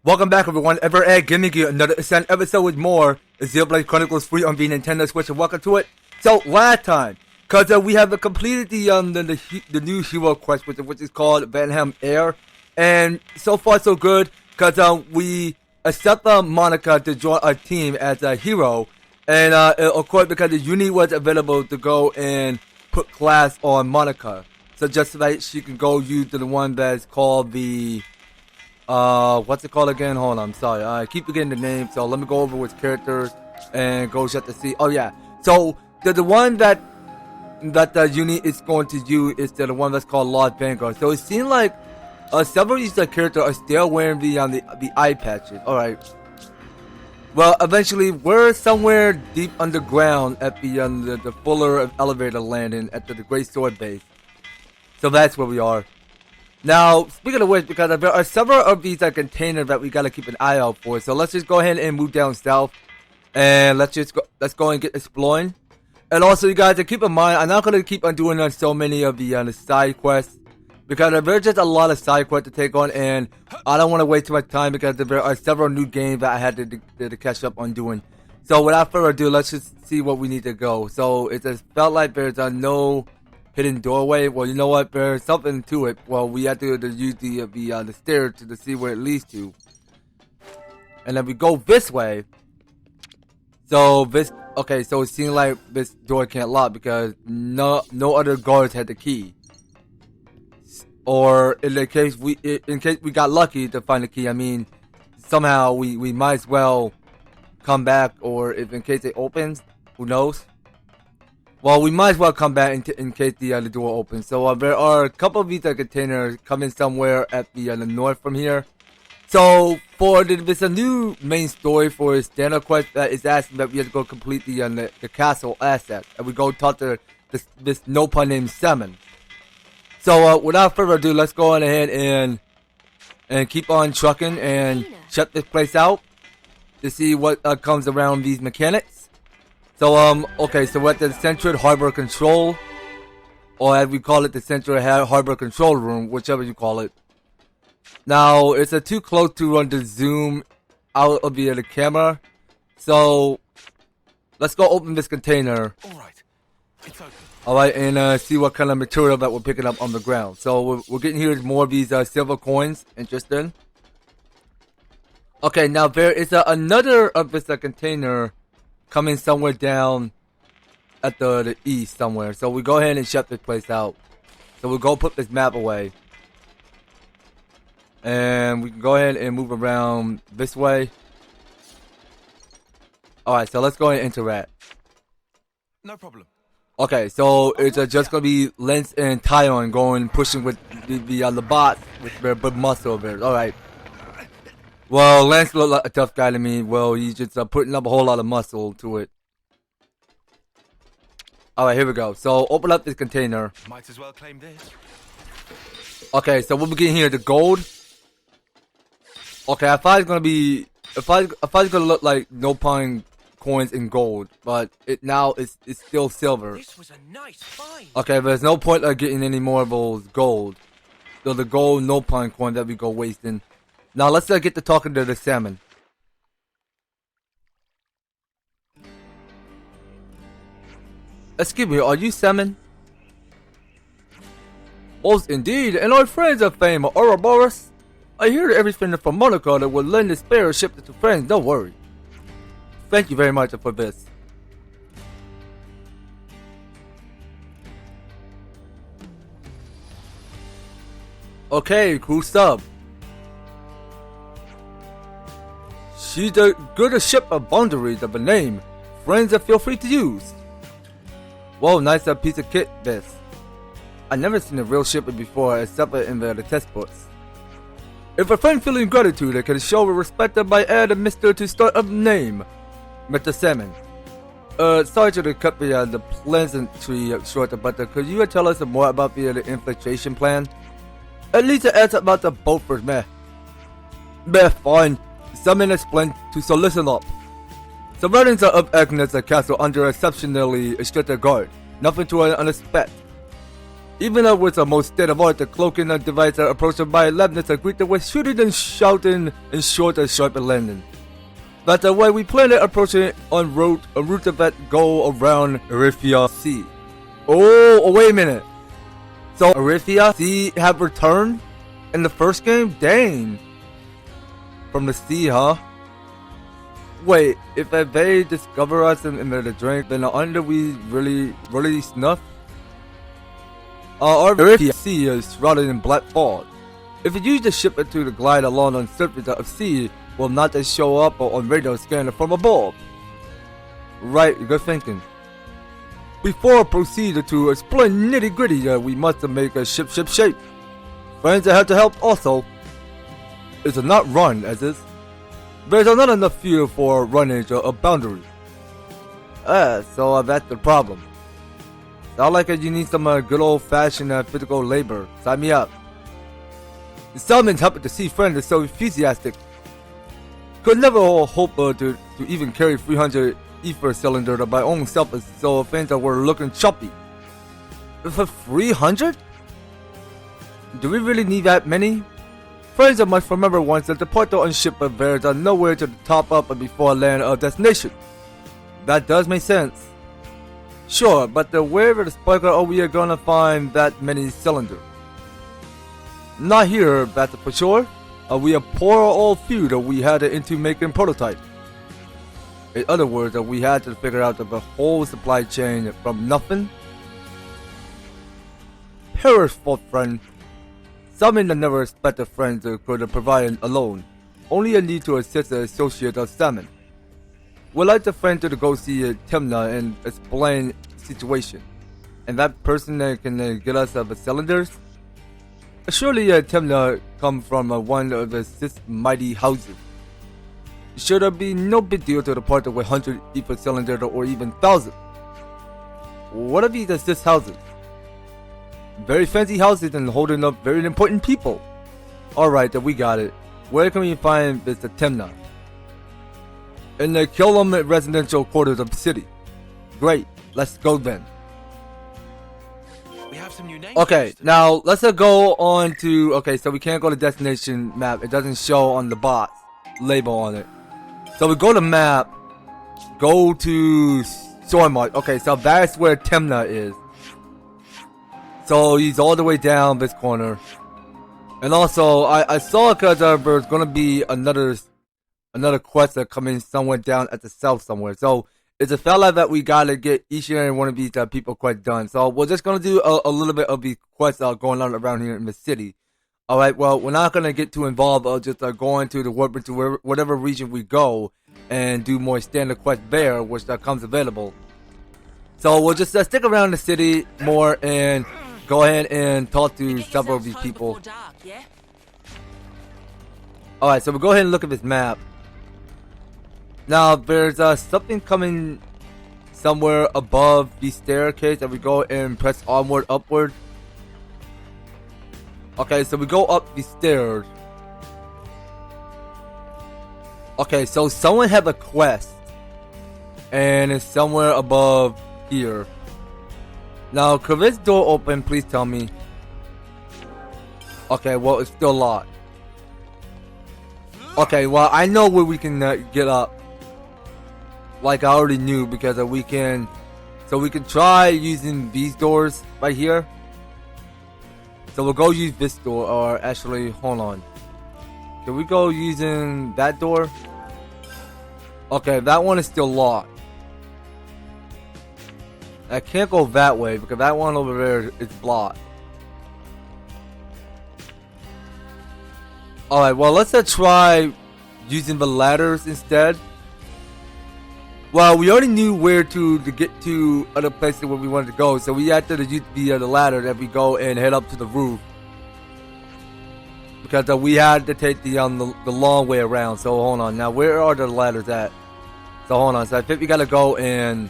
Welcome back, everyone. Ever Ed giving you another Ascent episode with more Xenoblade Chronicles free on the Nintendo Switch, and welcome to it. So last time, cause we have completed the new hero quest, which is called Vanham Air, and so far so good. Cause we accept Monica to join our team as a hero, and of course because the unit was available to go and put class on Monica, so just like she can go use the one that's called the. What's it called again? Hold on, I'm sorry. I keep forgetting the name, so let me go over with characters and go check to see. Oh yeah, so the one that the unit is going to use is the one that's called Lost Vanguard. So it seems like several of these characters are still wearing the eye patches. All right. Well, eventually we're somewhere deep underground at the Fuller elevator landing at the Great Sword base. So that's where we are. Now, speaking of which, because there are several of these containers that we gotta keep an eye out for, so let's just go ahead and move down south, and let's go and get exploring. And also, you guys, to keep in mind, I'm not gonna keep on doing so many of the side quests, because there's just a lot of side quests to take on, and I don't want to waste too much time because there are several new games that I had to catch up on doing. So without further ado, let's just see what we need to go. So it just felt like there's no hidden doorway. Well, you know what? There's something to it. Well, we have to use the stairs to see where it leads to. And then we go this way. So this okay. So it seems like this door can't lock because no other guards had the key. Or in case we got lucky to find the key. I mean, somehow we might as well come back. Or if in case it opens, who knows? Well, we might as well come back in case the door opens. So there are a couple of these containers coming somewhere at the north from here. So there's a new main story for a standard quest that is asking that we have to go complete the castle asset, and we go talk to this Nopon named Samon. So without further ado, let's go on ahead and keep on trucking and check this place out to see what comes around these mechanics. So, okay, so we're at the Central Harbor Control, or as we call it, the Central Harbor Control Room, whichever you call it. Now, it's too close to zoom out of the camera, so let's go open this container. Alright, it's open. Alright, and see what kind of material that we're picking up on the ground. So, we're getting here more of these silver coins, interesting. Okay, now there is another of this container coming somewhere down at the east somewhere. So we go ahead and shut this place out. So we'll go put this map away. And we can go ahead and move around this way. Alright, so let's go ahead and interact. No problem. Okay, so it's just going to be Lens and Tyon going pushing with the bots with their big muscle of it. Alright. Well, Lance looked like a tough guy to me. Well, he's just putting up a whole lot of muscle to it. Alright, here we go. So, open up this container. Might as well claim this. Okay, so what we getting here? The gold? Okay, I thought it's gonna be... I thought it's gonna look like Nopon coins in gold. But it's still silver. This was a nice find. Okay, but there's no point of getting any more of those gold. So the gold Nopon coin that we go wasting. Now let's get to talking to the Samon. Excuse me, are you Samon? Most indeed, and our friends of fame, Ouroboros. I hear everything from Monaco that will lend the spare ship to friends, don't worry. Thank you very much for this. Okay, cool stuff. She's a good ship of boundaries of a name. Friends that feel free to use. Whoa, nice piece of kit this. I never seen a real ship before except in the test books. If a friend feeling gratitude, they can show respect by adding Mr. to start of name. Mr. Samon. Sorry to cut the pleasantry short, but could you tell us more about the infiltration plan? At least ask about the boat first, meh. Meh, fine. Samon explained to listen up. Surroundings are of Agnes castle under exceptionally strict guard. Nothing to unexpect. Even though it's the most state of art, the cloaking device are approached by Leibniz are greeted with shooting and shouting and short and sharp and landing. That's the way we plan it, approaching en route, a route that go around Arifia Sea. Oh, wait a minute. So Arifia Sea have returned in the first game? Dang. From the sea, huh? Wait, if they discover us in the drink, then aren't we really snuffed? Our Arifia Sea is shrouded in black fog. If you use the ship to glide along on surface of sea, will not just show up on radar scanner from above. Right, good thinking. Before proceeding to explore nitty gritty, we must make a ship shape. Friends that have to help also. It's not run as is. There's not enough fuel for running a boundary. So that's the problem. Sound like you need some good old fashioned physical labor. Sign me up. Samon's happy to see friends are so enthusiastic. Could never hope to even carry 300 ether cylinder to my own self, so things that were looking choppy. For 300? Do we really need that many? Friends I must remember once that the port on ship of theirs are nowhere to top up before land or destination. That does make sense. Sure, but wherever the sparkler are we gonna find that many cylinders? Not here, that's for sure. We are poor old few that we had into making prototype. In other words, we had to figure out the whole supply chain from nothing. Perish for friend. Something that never expected friends could provide alone. Only a need to assist the associate of Samon. Would like the friend to go see Timna and explain the situation. And that person can get us the cylinders? Surely Timna come from one of the 6 mighty houses. Should there be no big deal to the part of 100 ether cylinder or even 1,000? What are these 6 houses? Very fancy houses and holding up very important people. Alright, we got it. Where can we find Mr. Timna? In the Killam residential quarters of the city. Great, let's go then. We have some new names. Okay, now let's go on to. Okay, so we can't go to destination map. It doesn't show on the box label on it. So we go to map, go to Stormmark. Okay, so that's where Timna is. So he's all the way down this corner. And also, I saw because there's gonna be another quest that coming somewhere down at the south somewhere. So it's a fella that we gotta get each and every one of these people quest done. So we're just gonna do a little bit of these quests going on around here in the city. Alright, well, we're not gonna get too involved of just going to the warp into whatever region we go and do more standard quests there, which comes available. So we'll just stick around the city more and go ahead and talk to several of these people. Alright, so we'll go ahead and look at this map. Now, there's something coming somewhere above the staircase that we go and press onward, upward. Okay, so we go up the stairs. Okay, so someone have a quest. And it's somewhere above here. Now, could this door open? Please tell me. Okay, well, it's still locked. Okay, well, I know where we can get up. Like I already knew, because we can. So we can try using these doors right here. So we'll go use this door, or actually, hold on. Can we go using that door? Okay, that one is still locked. I can't go that way because that one over there is blocked. Alright, well, let's try using the ladders instead. Well, we already knew where to get to other places where we wanted to go, so we had to use the ladder that we go and head up to the roof. Because we had to take the long way around, so hold on. Now, where are the ladders at? So hold on, so I think we gotta go and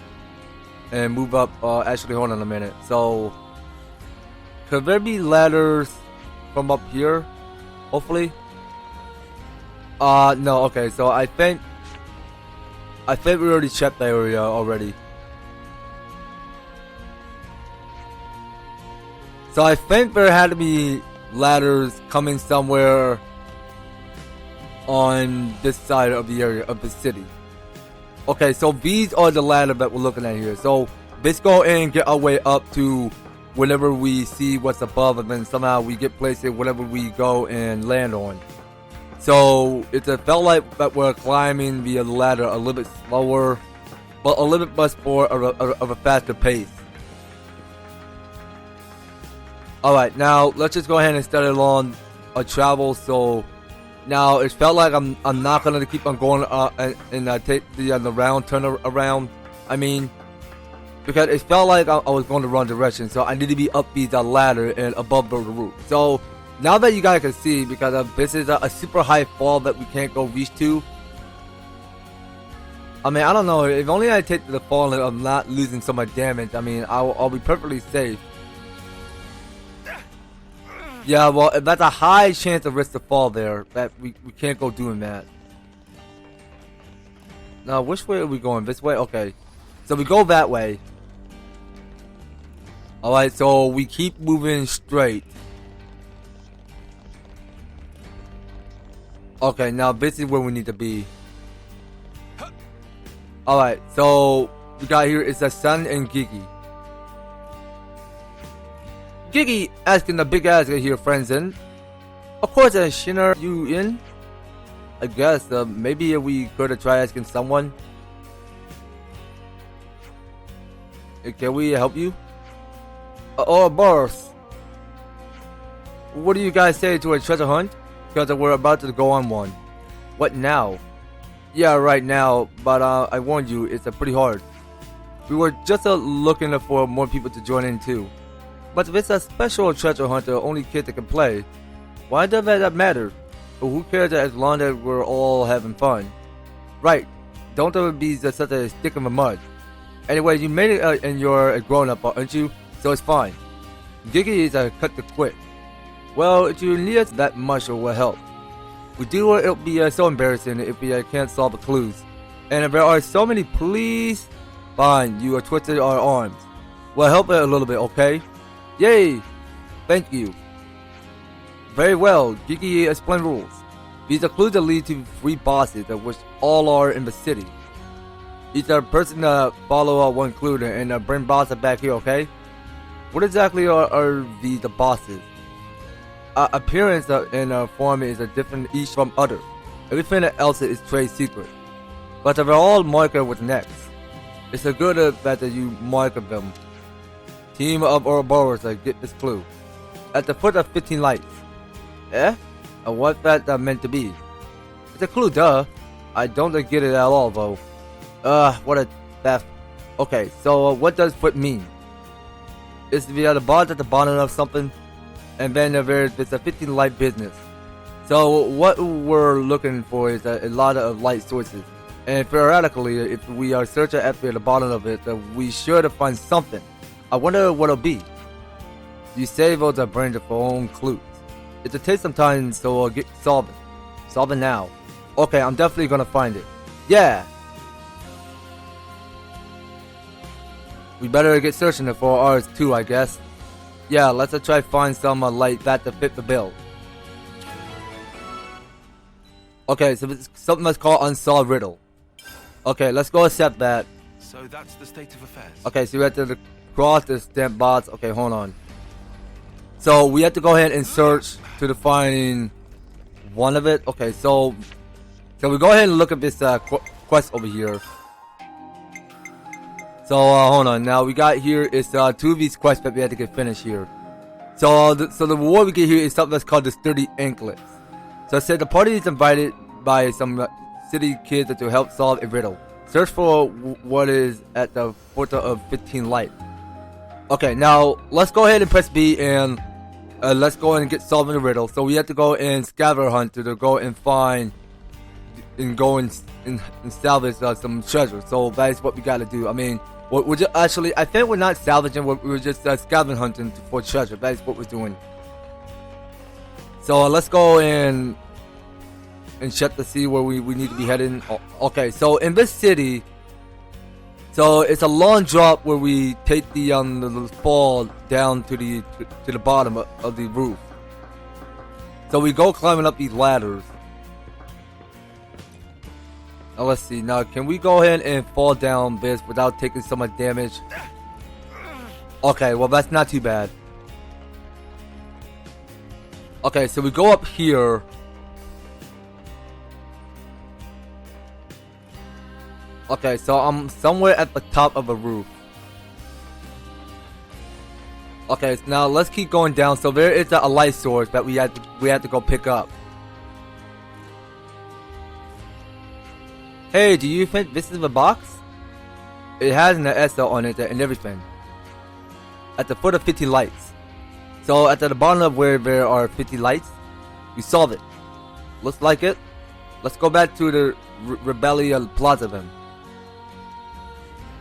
move up. Actually, hold on a minute. So, could there be ladders from up here? Hopefully. No. Okay. So I think we already checked the area already. So I think there had to be ladders coming somewhere on this side of the area of the city. Okay, so these are the ladder that we're looking at here. So let's go and get our way up to whenever we see what's above, and then somehow we get placed in whatever we go and land on. So it felt like that we're climbing the ladder a little bit slower, but a little bit much more of a faster pace. Alright, now let's just go ahead and start along our travel. So now it felt like I'm not gonna keep on going and take the round turn around. I mean, because it felt like I was going the wrong direction, so I need to be up the ladder and above the roof. So now that you guys can see, because this is a super high fall that we can't go reach to. I mean, I don't know, if only I take the fall and I'm not losing so much damage, I mean, I'll be perfectly safe. Yeah, well, that's a high chance of risk to fall there, that we can't go doing that. Now, which way are we going? This way? Okay. So we go that way. Alright, so we keep moving straight. Okay, now this is where we need to be. Alright, so we got here is the Sun and Gigi. Gigi asking the big ass here, friends in. Of course, Shinner, you in? I guess, maybe we could try asking someone. Can we help you? Oh, boss. What do you guys say to a treasure hunt? Because we're about to go on one. What now? Yeah, right now, but I warned you, it's pretty hard. We were just looking for more people to join in too. But if it's a special treasure hunt, only kids that can play, why does that matter? But who cares as long as we're all having fun? Right, don't be such a stick in the mud. Anyway, you made it and you're a grown-up, aren't you? So it's fine. Gigi is a cut to quit. Well, if you need us that much, it will help. We do, it'll be so embarrassing if we can't solve the clues. And if there are so many, please, fine, you are twisted our arms. We'll help it a little bit, okay? Yay! Thank you. Very well, Gigi explain rules. These are clues that lead to 3 bosses, of which all are in the city. Each person follow one clue and bring bosses back here, okay? What exactly are the bosses? Appearance and form is different each from other. Everything else is trade secret. But they're all marked with X. It's a good that you mark them. Team of Ouroboros get this clue. At the foot of 15 lights. Eh? What that meant to be? It's a clue, duh. I don't get it at all, though. What a theft. Okay, so what does foot mean? Is the bars at the bottom of something? And then there's a 15 light business. So what we're looking for is a lot of light sources. And theoretically, if we are searching at the bottom of it, we should find something. I wonder what it'll be. You save all the brains for own clues. It'll take some time, so I'll get solving. Solve it now. Okay, I'm definitely gonna find it. Yeah! We better get searching for ours too, I guess. Yeah, let's try find some light that to fit the bill. Okay, so it's something that's called Unsolved Riddle. Okay, let's go accept that. So that's the state of affairs. Okay, so we have to cross the stamp box. Okay, hold on. So we have to go ahead and search to find one of it. Okay, so we go ahead and look at this quest over here. So hold on. Now we got here is 2 of these quests that we have to get finished here. So the reward we get here is something that's called the Sturdy Anklets. So it said the party is invited by some city kids to help solve a riddle. Search for what is at the foot of 15 light. Okay, now let's go ahead and press B and let's go and get solving the riddle. So we have to go and scavenger hunt to go and find and go and salvage some treasure. So that is what we got to do. I mean, we're just actually, I think we're not salvaging, we're just scavenger hunting for treasure. That is what we're doing. So let's go and check to see where we need to be heading. Okay, so in this city, So it's a long drop where we take the fall down to the bottom of the roof. So we go climbing up these ladders. Now let's see. Now can we go ahead and fall down this without taking so much damage? Okay, well that's not too bad. Okay, so we go up here. Okay, so I'm somewhere at the top of a roof. Okay, so now let's keep going down. So there is a light source that we had to go pick up. Hey, do you think this is a box? It has an SL on it and everything. At the foot of 50 lights. So at the bottom of where there are 50 lights, we solve it. Looks like it. Let's go back to the Rebellion Plaza then.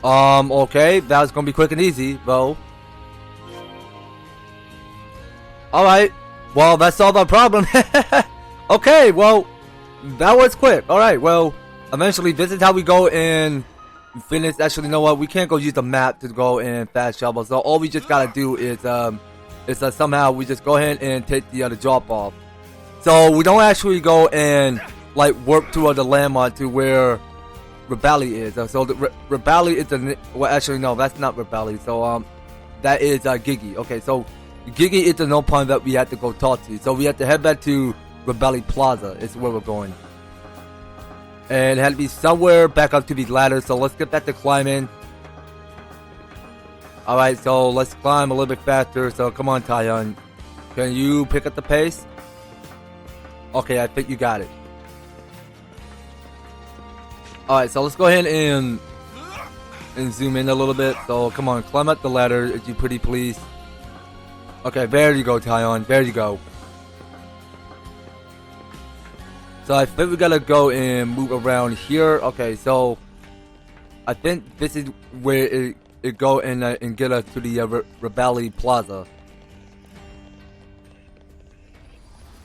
Okay, that was gonna be quick and easy, though. Alright, well, that solved our problem. Okay, well, that was quick. Alright, well, eventually, this is how we go and finish. Actually, you know what? We can't go use the map to go and fast travel. So all we just gotta do is somehow we just go ahead and take the drop off. So we don't actually go and like warp to the landmark to where Rebelli is. So the Rebelli is the well, actually no, that's not Rebelli. So that is Gigi. Okay, so Gigi is the Nopon that we have to go talk to. So we have to head back to Rebelli Plaza. Is where we're going. And it had to be somewhere back up to these ladders, so let's get back to climbing. Alright, so let's climb a little bit faster, so come on Tyon. Can you pick up the pace? Okay, I think you got it. Alright, so let's go ahead and zoom in a little bit. So come on, climb up the ladder, if you pretty please. Okay, there you go Tyon, there you go. So I think we gotta go and move around here. Okay, so I think this is where it go and get us to the Rebelli Plaza.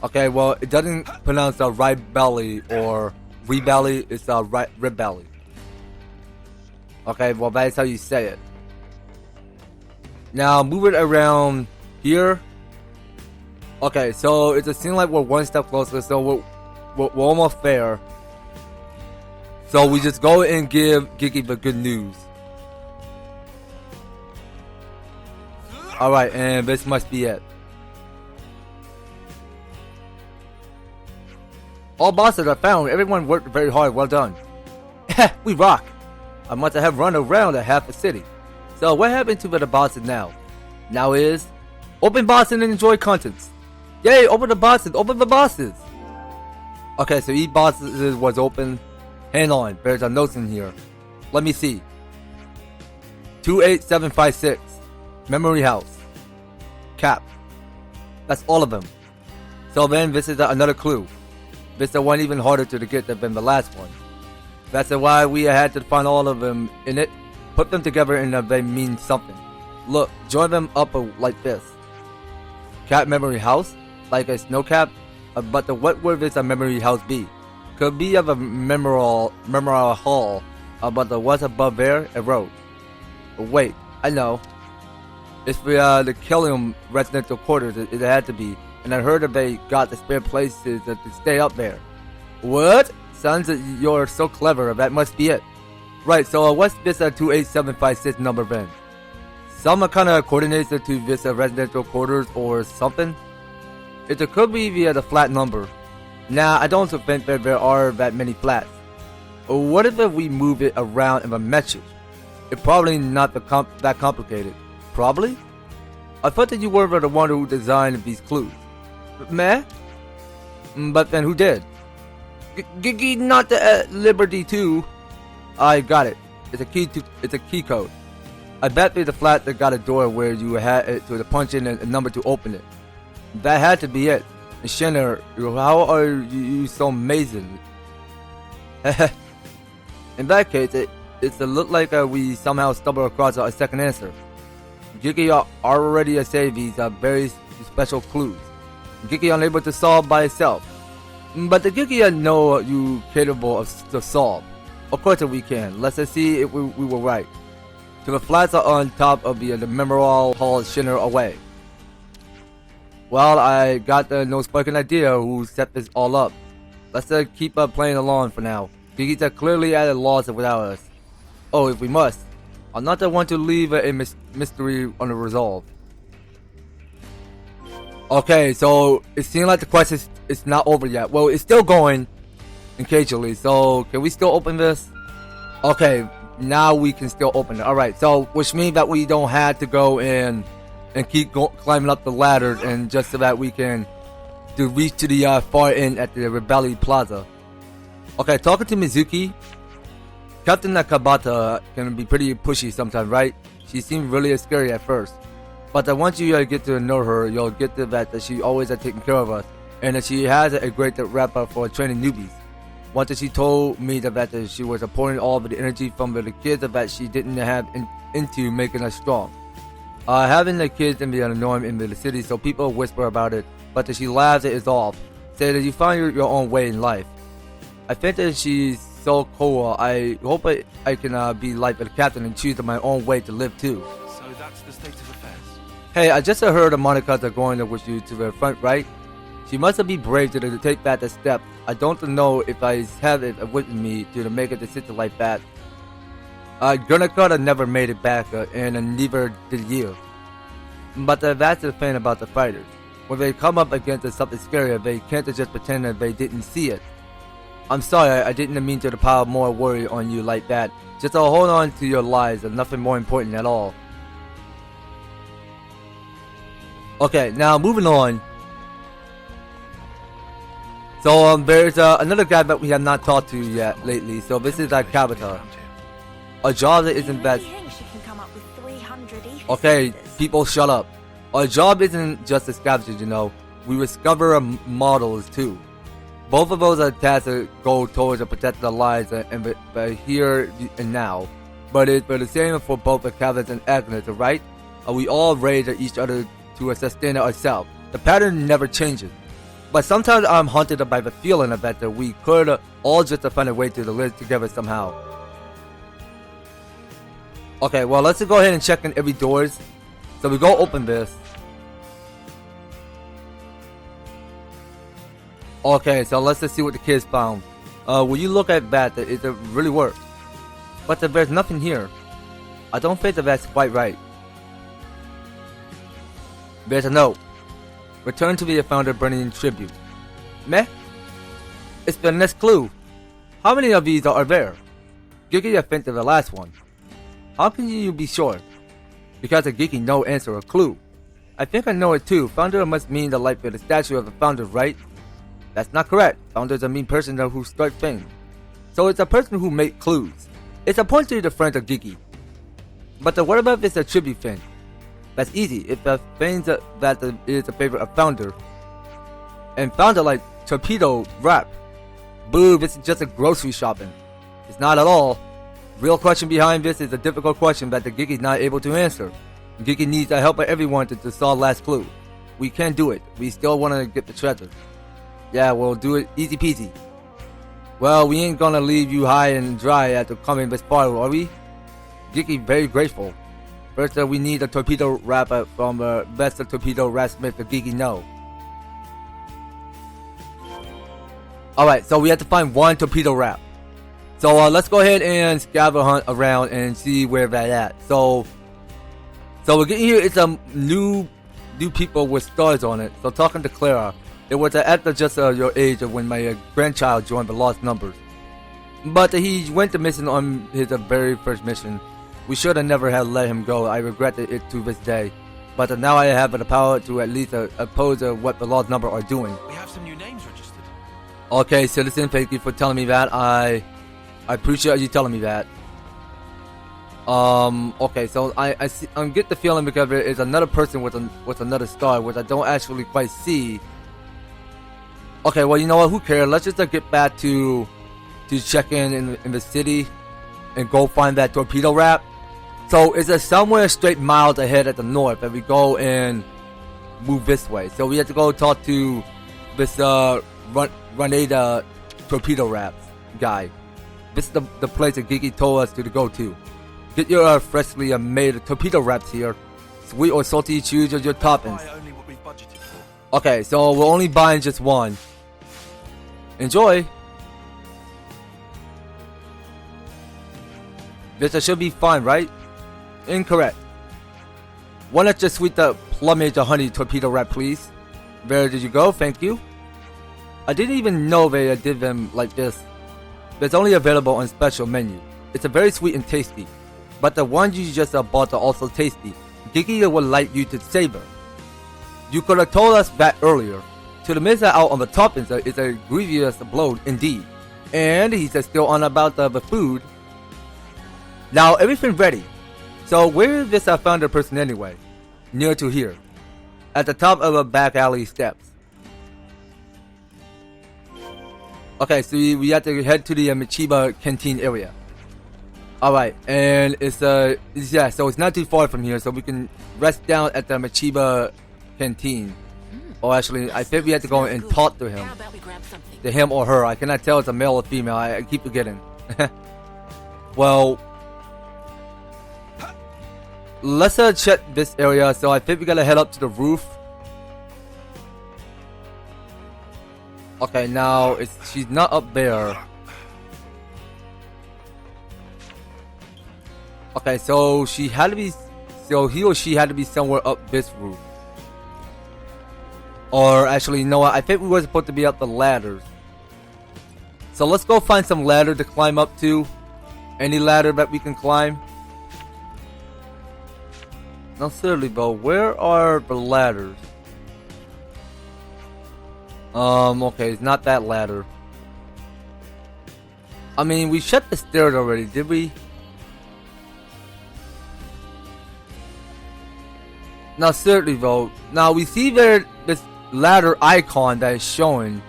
Okay, well it doesn't pronounce right belly or rebelly. It's rebelly. Okay, well that's how you say it. Now move it around here. Okay, so it just seems like we're one step closer. So we're almost there. So we just go and give Gigi the good news. Alright, and this must be it. All bosses are found. Everyone worked very hard. Well done. We rock. I must have run around a half a city. So what happened to the bosses now? Now is open bosses and enjoy contents. Yay, open the bosses. Open the bosses. Okay, so each box was open. Hang on, there's a note in here. Let me see. 28756. Memory House. Cap. That's all of them. So then this is another clue. This is one even harder to get than the last one. That's why we had to find all of them in it. Put them together and they mean something. Look, join them up like this. Cap Memory House. Like a snow cap. But what would this memory house be? Could be of a memorial hall, but what's above there? A road. Wait, I know. It's the Killium residential quarters. It had to be, and I heard that they got the spare places to stay up there. What? Sounds that you're so clever. That must be it. Right. So what's this 28756 number then? Some kind of coordinates to this residential quarters or something. It could be via the flat number. Now, I don't think that there are that many flats. What if we move it around in a message? It's probably not that complicated. Probably? I thought that you were the one who designed these clues. Meh? But then who did? Gigi, not the Liberty 2. I got it. It's a key code. I bet there's a flat that got a door where you had to punch in a number to open it. That had to be it. Shinner, how are you so amazing? In that case, it's look like we somehow stumbled across a second answer. Gigi already saved these very special clues. Gigi unable to solve by itself. But the Gigi know you capable of to solve. Of course we can. Let's just see if we were right. So the flats are on top of the Memorial Hall Shinner away. Well, I got the no sparking idea who set this all up. Let's keep playing along for now. Gigi's clearly at a loss without us. Oh, if we must. I'm not the one to leave a mystery unresolved. Okay, so it seems like the quest is not over yet. Well, it's still going occasionally, so can we still open this? Okay, now we can still open it. Alright, so which means that we don't have to go in and keep climbing up the ladder, and just so that we can reach to the far end at the Rebellion Plaza. Okay, talking to Mizuki, Captain Nakabata can be pretty pushy sometimes, right? She seemed really scary at first. But once you get to know her, you'll get the fact that she always taking care of us, and that she has a great wrap up for training newbies. Once she told me that she was pouring all of the energy from the kids that she didn't have into making us strong. Having the kids can be an norm in the city, so people whisper about it, but she laughs it off, say that you find your own way in life. I think that she's so cool. I hope I can be like the captain and choose my own way to live too. So that's the state of affairs. Hey, I just heard the Monica's are going with you to the front, right? She must be brave to take that step. I don't know if I have it with me to make a decision like that. Guernica never made it back, and neither did you. But that's the thing about the fighters. When they come up against something scary, they can't just pretend that they didn't see it. I'm sorry, I didn't mean to pile more worry on you like that. Just hold on to your lives and nothing more important at all. Okay, now moving on. So there's another guy that we have not talked to yet lately. So this is Kavita. A job that isn't bad. Okay, people shut up. Our job isn't just a scavenger, you know. We discover models too. Both of those are tasks that go towards protecting the lives and here and now. But it's the same for both the Kavita and Agnes, right? We all raise each other to sustain ourselves. The pattern never changes. But sometimes I'm haunted by the feeling of that we could all just find a way to live together somehow. Okay, well, let's go ahead and check in every doors. So we go open this. Okay, so let's just see what the kids found. When you look at that, it really works. But there's nothing here. I don't think that's quite right. There's a note. Return to the founder burning tribute. Meh? It's the next clue. How many of these are there? Gigi, I think the last one. How can you be sure? Because the Gigi no answer a clue. I think I know it too. Founder must mean the life of the statue of the founder, right? That's not correct. Founder's a mean person who starts things. So it's a person who makes clues. It's a point to the friends of Gigi. But what about if it's a tribute thing? That's easy. If the thing that is a favorite of founder. And founder like torpedo wrap. Boo, this is just a grocery shopping. It's not at all. Real question behind this is a difficult question that the Gigi's not able to answer. Gigi needs the help of everyone to solve last clue. We can't do it. We still want to get the treasure. Yeah, we'll do it easy peasy. Well, we ain't gonna leave you high and dry after coming this far, are we? Gigi very grateful. First, we need a torpedo wrap from the best torpedo wrap smith that Gigi know. Alright, so we have to find one torpedo wrap. So let's go ahead and scavenger hunt around and see where that at. So we're getting here. It's a new people with stars on it. So talking to Clara, it was after just your age of when my grandchild joined the Lost Numbers. But he went to mission on his very first mission. We should have never had let him go. I regret it to this day. But now I have the power to at least oppose what the Lost Number are doing. We have some new names registered. Okay, citizen, thank you for telling me that. I appreciate you telling me that. Okay, so I get the feeling because there is another person with another star, which I don't actually quite see. Okay, well, you know what? Who cares? Let's just get back to check in the city and go find that torpedo wrap. So it's somewhere straight miles ahead at the north, and we go and move this way. So we have to go talk to this Renata torpedo wrap guy. This is the place that Gigi told us to go to. Get your freshly made torpedo wraps here. Sweet or salty, choose your toppings. Buy only what we've budgeted for. Okay, so we're only buying just one. Enjoy. This should be fine, right? Incorrect. One extra sweet plumage honey torpedo wrap, please. Where did you go? Thank you. I didn't even know they did them like this. It's only available on special menu. It's a very sweet and tasty. But the ones you just bought are also tasty. Gigi would like you to savor. You could have told us that earlier. To miss out on the toppings is a grievous blow indeed. And he's still on about the food. Now everything's ready. So where is this founder person anyway? Near to here. At the top of a back alley steps. Okay, so we have to head to the Michiba Canteen area. Alright, and it's yeah, so it's not too far from here, so we can rest down at the Michiba Canteen. Or actually, I think we have to go and talk to him. To him or her. I cannot tell it's a male or female. I keep forgetting. Well, let's check this area. So I think we gotta head up to the roof. Okay, now she's not up there. Okay, so she had to be, so he or she had to be somewhere up this roof. Or actually, you know what? I think we were supposed to be up the ladders. So let's go find some ladder to climb up to. Any ladder that we can climb. No, seriously, bro. Where are the ladders? Okay, it's not that ladder. I mean, we shut the stairs already, did we? Now, seriously, bro. Now, we see there this ladder icon that is showing.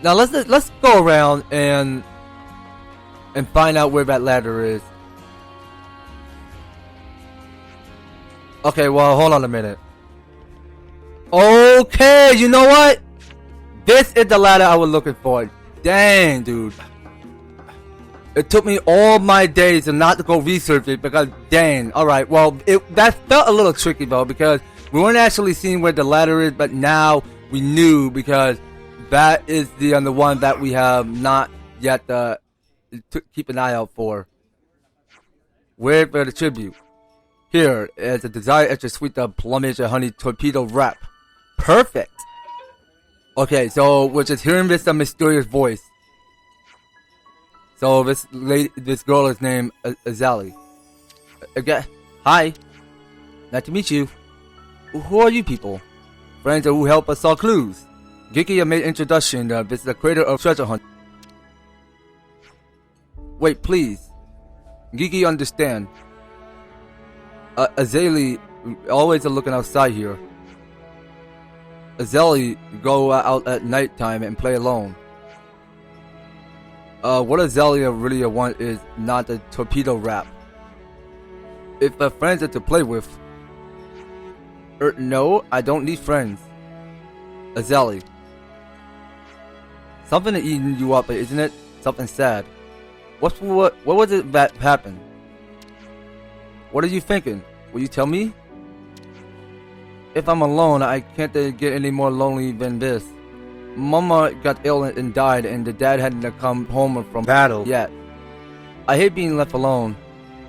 Now, let's go around and find out where that ladder is. Okay, well, hold on a minute. Okay, you know what? This is the ladder I was looking for. Dang, dude. It took me all my days and not to go research it because, dang. Alright, well, that felt a little tricky, though, because we weren't actually seeing where the ladder is, but now we knew because that is the one that we have not yet to keep an eye out for. Where for the tribute? Here is a desired extra sweet plumage and honey torpedo wrap. Perfect. Okay, so we're just hearing this mysterious voice. So this girl is named Azalea. Again, hi. Nice to meet you. Who are you people? Friends who help us solve clues. Gigi made introduction. This is the creator of treasure hunt. Wait, please. Gigi, understand. Azalea, always looking outside here. Azalea go out at nighttime and play alone. What Azalea really wants is not a torpedo wrap. If a friends are to play with. No, I don't need friends. Azalea. Something to eating you up, isn't it? Something sad. What was it that happened? What are you thinking? Will you tell me? If I'm alone, I can't get any more lonely than this. Mama got ill and died, and the dad hadn't come home from battle yet. I hate being left alone.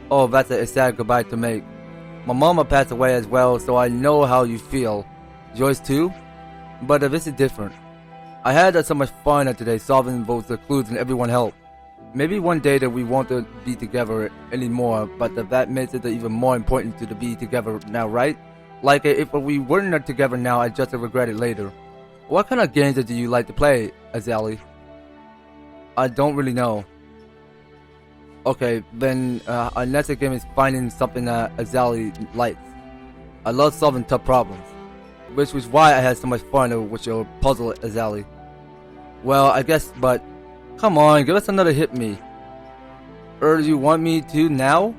Oh, that's a sad goodbye to make. My mama passed away as well, so I know how you feel. Yours too? But this is different. I had so much fun today solving both the clues and everyone helped. Maybe one day that we won't be together anymore, but that makes it even more important to be together now, right? Like if we weren't together now, I'd just regret it later. What kind of games do you like to play, Azalea? I don't really know. Okay, then our next game is finding something that Azalea likes. I love solving tough problems, which was why I had so much fun with your puzzle, Azalea. Well, I guess, but come on, give us another hit me. Or do you want me to now?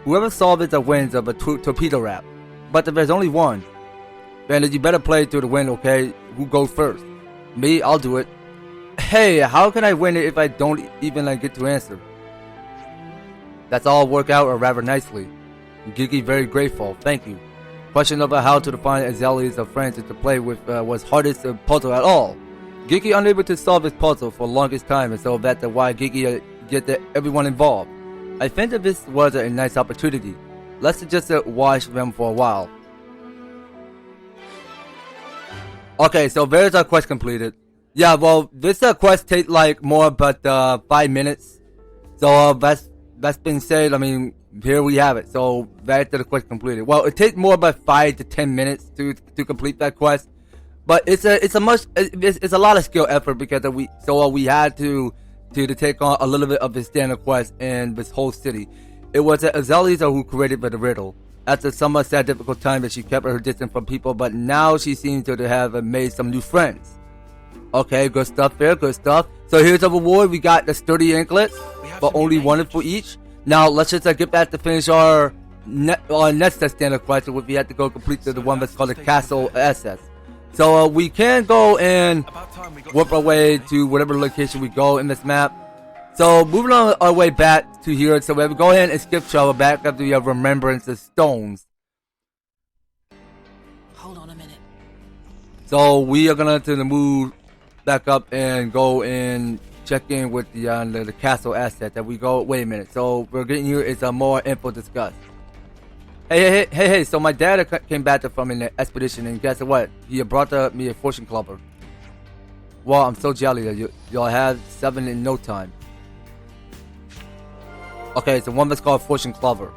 Whoever solves it wins of a torpedo wrap. But if there's only one, then you better play to the win, okay? Who goes first? Me, I'll do it. Hey, how can I win it if I don't even get to answer? That's all work out rather nicely. Gigi very grateful, thank you. Question about how to define Azalea's friends to play with was hardest puzzle at all. Gigi unable to solve his puzzle for the longest time, and so that's why Gigi get everyone involved. I think that this was a nice opportunity. Let's just watch them for a while. Okay, so there's our quest completed. Yeah, well, this quest take more but 5 minutes. So that's been said. I mean, here we have it. So that's the quest completed. Well, it takes more about 5 to 10 minutes to complete that quest, but it's a lot of skill effort because we had to take on a little bit of the standard quest in this whole city. It was Azalea who created the riddle. After some sad difficult time that she kept her distance from people, but now she seems to have made some new friends. Okay, good stuff there, good stuff. So here's a reward. We got the sturdy anklets, but only one for each. Now let's just get back to finish our next standard quest, which we have to go complete the one that's called the Castle SS. So we can go and warp our way to whatever location we go in this map. So moving on our way back to here, so we go ahead and skip travel back up to the Remembrance of Stones. Hold on a minute. So we are gonna to move back up and go and check in with the castle asset that we go. Wait a minute. So we're getting here is more info discussed. Hey. So my dad came back from an expedition, and guess what? He brought me a fortune clubber. Well, I'm so jelly that y'all have 7 in no time. Okay, it's the one that's called Fortune Clover.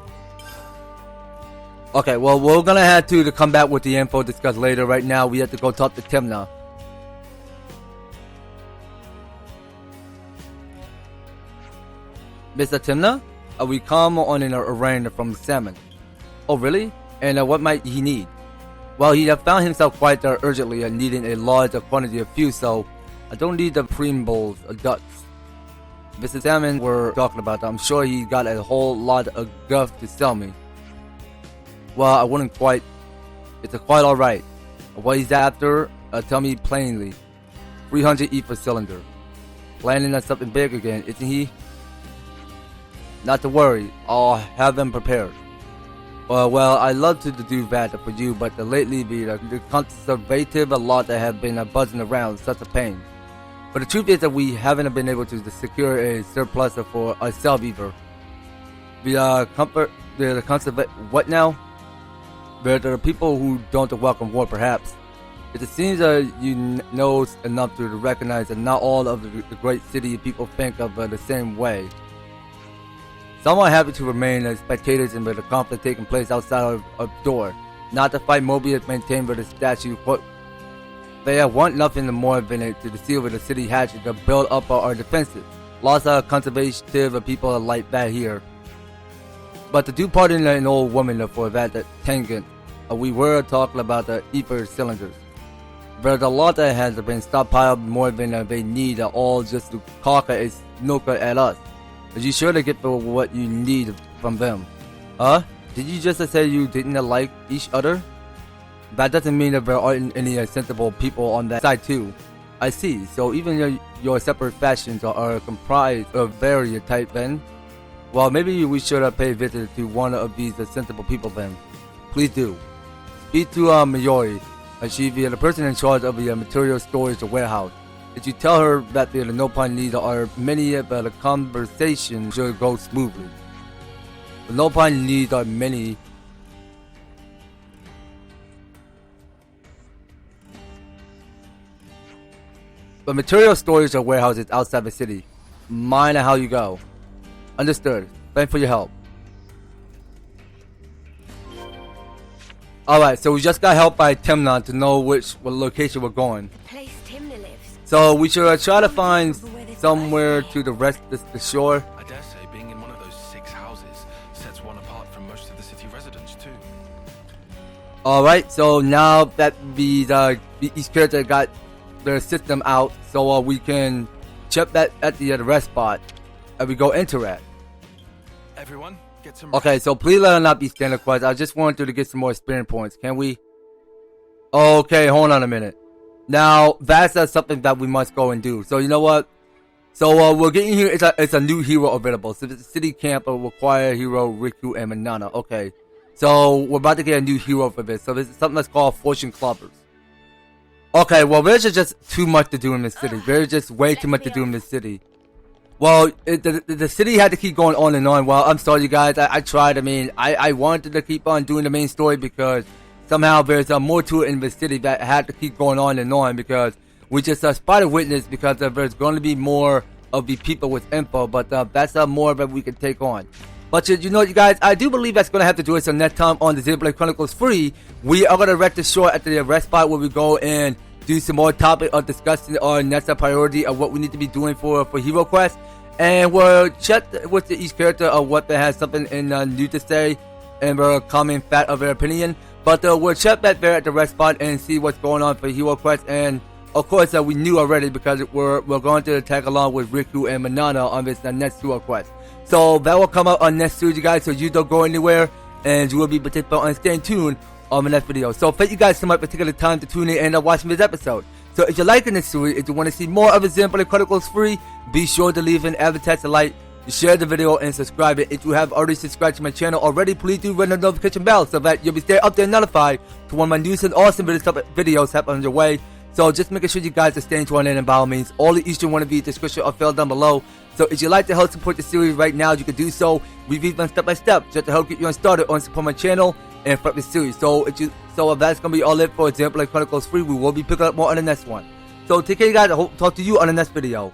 Okay, well, we're gonna have to come back with the info discussed later. Right now, we have to go talk to Timna. Mr. Timna? We come on an errand from Samon. Oh, really? And what might he need? Well, he found himself quite urgently needing a large quantity of fuel, so I don't need the preambles or ducks. Mr. Samon we're talking about, I'm sure he got a whole lot of guff to sell me. Well, I wouldn't quite. It's quite alright. What he's after, tell me plainly. 300 E per cylinder. Planning on something big again, isn't he? Not to worry, I'll have them prepared. Well, I'd love to do that for you, but lately the conservative lot that have been buzzing around, such a pain. But the truth is that we haven't been able to secure a surplus for ourselves either. The conservative, what now? There are people who don't welcome war, perhaps. It seems you know enough to recognize that not all of the great city people think of the same way. Some are happy to remain as spectators in the conflict taking place outside of door, not to fight Mobius maintained by the statue. They want nothing more than to seal with the city hatchet to build up our defenses. Lots of conservative people like that here. But to do pardon an old woman for that tangent, we were talking about the ether cylinders. There's a lot that has been stockpiled more than they need, all just to cock a snooker at us. Are you sure to get what you need from them? Huh? Did you just say you didn't like each other? That doesn't mean that there aren't any sensible people on that side too. I see, so even your separate factions are comprised of various type then? Well, maybe we should pay a visit to one of these sensible people then. Please do. Speak to Mayori. She be the person in charge of the material storage warehouse. Did you tell her that the Nopon needs are many, but the conversation should go smoothly? The Nopon needs are many. But material storage or warehouses outside the city. Mind how you go. Understood. Thanks for your help. Alright, so we just got help by Timna to know what location we're going. The place Timna lives. So we should try to find somewhere to the rest of the shore. I dare say being in one of those 6 houses sets one apart from most of the city residents too. Alright, so now that each character got their system out, so we can check that at the rest spot and we go interact. Everyone, get some. Okay, so please let it not be standard quest. I just wanted to get some more experience points. Can we? Okay, hold on a minute. Now, that's something that we must go and do. So, you know what? So, we're getting here. It's a new hero available. So, the city camp will require hero Riku and Manana. Okay. So, we're about to get a new hero for this. So, this is something that's called Fortune Clubbers. Okay, well, there's just too much to do in this city. There's just way too much to do in this city. Well, the city had to keep going on and on. Well, I'm sorry, you guys. I tried. I mean, I wanted to keep on doing the main story because somehow there's more to it in the city that had to keep going on and on because we just spotted witness because there's going to be more of the people with info, but that's more that we can take on. But you know, you guys, I do believe that's going to have to do it. So next time on the Xenoblade Chronicles free, we are going to wreck the shore at the rest spot where we go and do some more topic of discussing our next priority of what we need to be doing for hero quest, and we'll check with each character of what they has something in new to say and we're comment fact of their opinion. But we'll check back there at the rest spot and see what's going on for hero quest. And of course, we knew already because we're going to tag along with Riku and Manana on this next hero quest. So that will come out on next series, you guys. So you don't go anywhere, and you will be participating and staying tuned on the next video. So thank you guys so much for taking the time to tune in and watching this episode. So if you're liking this series, if you want to see more of the Xenoblade Chronicles free, be sure to leave an advertisement like, share the video, and subscribe it. If you have already subscribed to my channel already, please do ring the notification bell so that you'll be stay up there and notified to when my news and awesome videos happen on your way. So just making sure you guys are staying tuned in, and by all means, all the Eastern wannabe description are filled down below. So if you'd like to help support the series right now, you can do so. We've even step by step just to help get you started on support my channel and for the series. So if that's gonna be all it for Xenoblade Chronicles free, we will be picking up more on the next one. So take care, you guys. I hope to talk to you on the next video.